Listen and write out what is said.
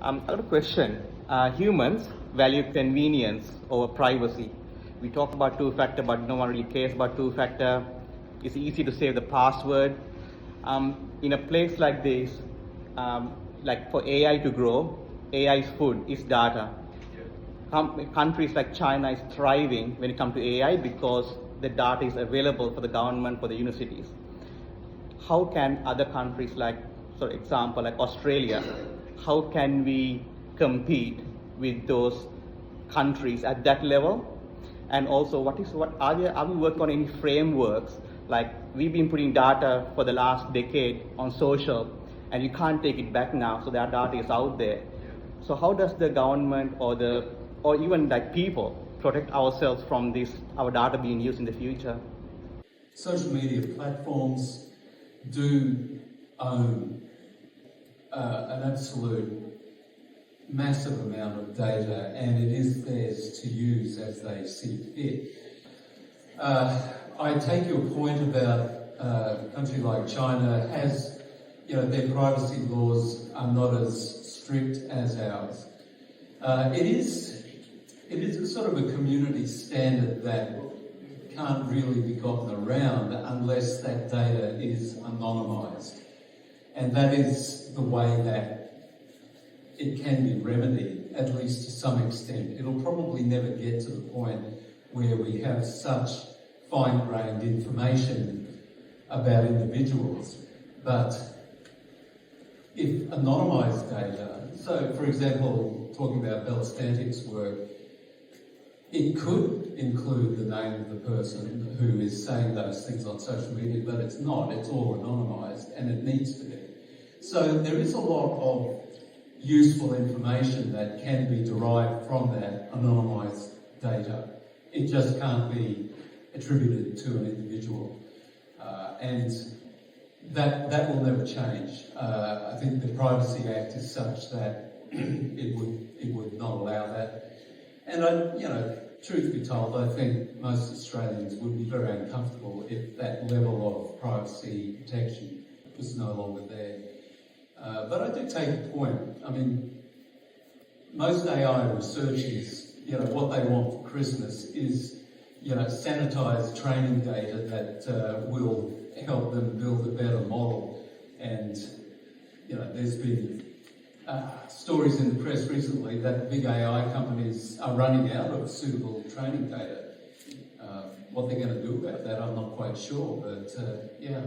I have a question. Humans value convenience over privacy. We talk about two-factor, but no one really cares about two-factor. It's easy to save the password. In a place like this, like for AI to grow, AI's food is data. Countries like China is thriving when it comes to AI because the data is available for the government, for the universities. How can other countries like, for example, like Australia, how can we compete with those countries at that level? And also, are we working on any frameworks? Like we've been putting data for the last decade on social, and you can't take it back now, so that data is out there. So how does the government or even like people protect ourselves from our data being used in the future? Social media platforms do own an absolute massive amount of data, and it is theirs to use as they see fit. I take your point about a country like China has, their privacy laws are not as strict as ours. It is a sort of a community standard that can't really be gotten around unless that data is anonymised. And that is the way that it can be remedied, at least to some extent. It'll probably never get to the point where we have such fine-grained information about individuals. But if anonymised data, so for example, talking about Belastantic's work, it could include the name of the person who is saying those things on social media, but it's not. It's all anonymised, and it needs to be. So there is a lot of useful information that can be derived from that anonymised data. It just can't be attributed to an individual. And that will never change. I think the Privacy Act is such that it would not allow that. And truth be told, I think most Australians would be very uncomfortable if that level of privacy protection was no longer there. But I do take a point. I mean, most AI researchers, what they want for Christmas is, sanitised training data that will help them build a better model. And, there's been stories in the press recently that big AI companies are running out of suitable training data. What they're going to do about that, I'm not quite sure, but yeah.